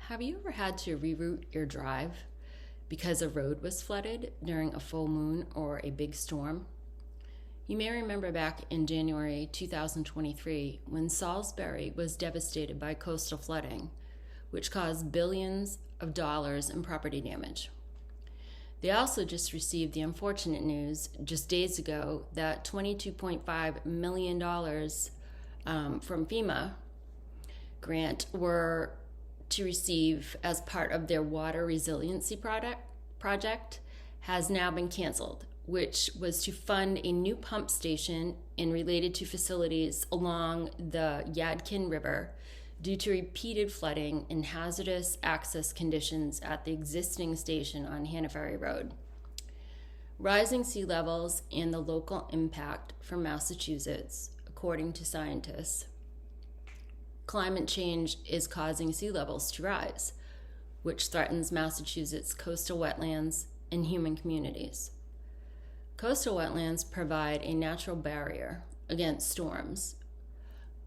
Have you ever had to reroute your drive because a road was flooded during a full moon or a big storm? You may remember back in January 2023 when Salisbury was devastated by coastal flooding, which caused billions of dollars in property damage. They also just received the unfortunate news just days ago that $22.5 million from FEMA grant were to receive as part of their water resiliency project has now been canceled, which was to fund a new pump station and related to facilities along the Yadkin River due to repeated flooding and hazardous access conditions at the existing station on Hannah Ferry Road. Rising sea levels and the local impact for Massachusetts, according to scientists. Climate change is causing sea levels to rise, which threatens Massachusetts' coastal wetlands and human communities. Coastal wetlands provide a natural barrier against storms,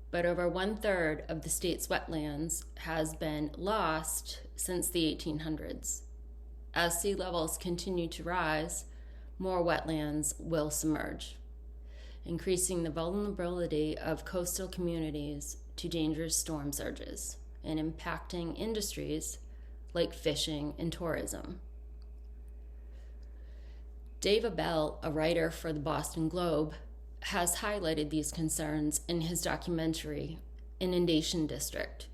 but over 1/3 of the state's wetlands has been lost since the 1800s. As sea levels continue to rise, more wetlands will submerge, increasing the vulnerability of coastal communities to dangerous storm surges and impacting industries like fishing and tourism. Dave Abell, a writer for the Boston Globe, has highlighted these concerns in his documentary, Inundation District.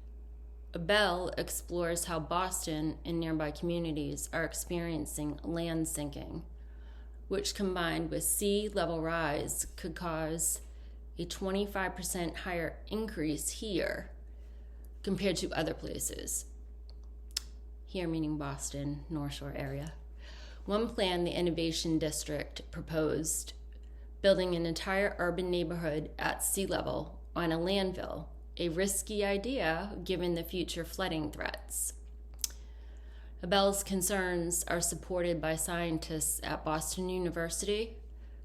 Abell explores how Boston and nearby communities are experiencing land sinking, which combined with sea level rise could cause a 25% higher increase here compared to other places. Here meaning Boston, North Shore area. One plan the Innovation District proposed, building an entire urban neighborhood at sea level on a landfill, a risky idea given the future flooding threats. Abell's concerns are supported by scientists at Boston University,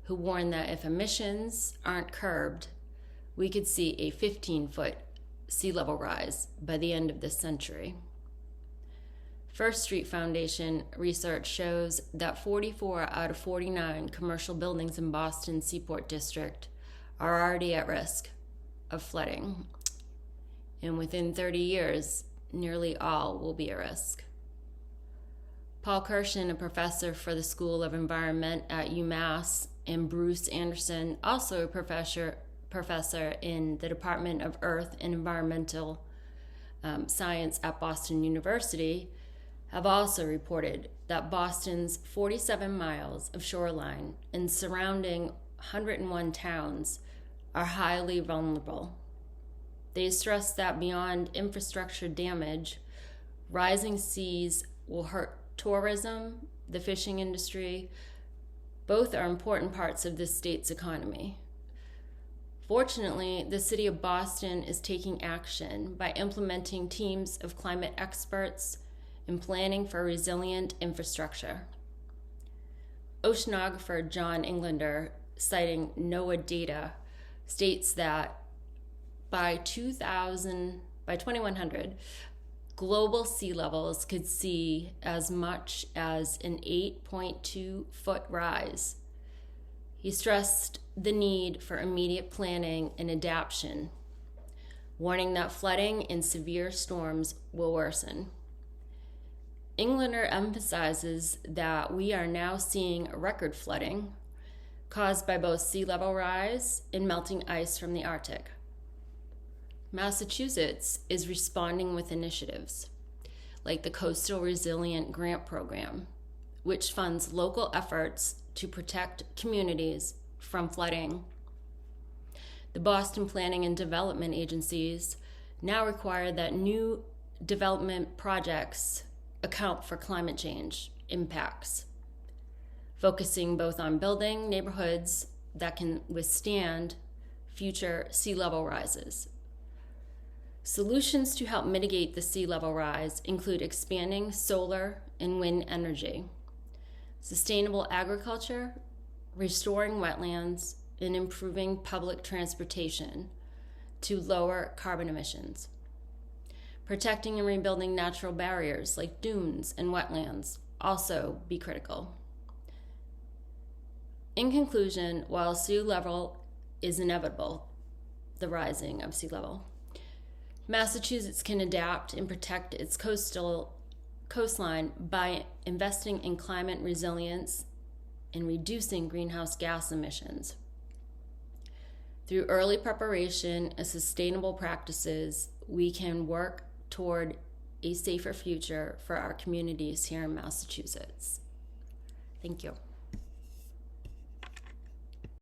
who warn that if emissions aren't curbed, we could see a 15-foot sea level rise by the end of this century. First Street Foundation research shows that 44 out of 49 commercial buildings in Boston's Seaport District are already at risk of flooding. And within 30 years, nearly all will be at risk. Paul Kirshen, a professor for the School of Environment at UMass, and Bruce Anderson, also a professor in the Department of Earth and Environmental Science at Boston University, have also reported that Boston's 47 miles of shoreline and surrounding 101 towns are highly vulnerable. They stress that beyond infrastructure damage, rising seas will hurt tourism, the fishing industry. Both are important parts of this state's economy. Fortunately, the city of Boston is taking action by implementing teams of climate experts and planning for resilient infrastructure. Oceanographer John Englander, citing NOAA data, states that by 2100, global sea levels could see as much as an 8.2-foot rise. He stressed the need for immediate planning and adaptation, warning that flooding and severe storms will worsen. Englander emphasizes that we are now seeing record flooding caused by both sea level rise and melting ice from the Arctic. Massachusetts is responding with initiatives like the Coastal Resilient Grant Program, which funds local efforts to protect communities from flooding. The Boston Planning and Development agencies now require that new development projects account for climate change impacts, focusing both on building neighborhoods that can withstand future sea level rises. Solutions to help mitigate the sea level rise include expanding solar and wind energy, sustainable agriculture, restoring wetlands, and improving public transportation to lower carbon emissions. Protecting and rebuilding natural barriers like dunes and wetlands also be critical. In conclusion, while sea level is inevitable, the rising of sea level, Massachusetts can adapt and protect its coastline by investing in climate resilience and reducing greenhouse gas emissions. Through early preparation and sustainable practices, we can work toward a safer future for our communities here in Massachusetts. Thank you.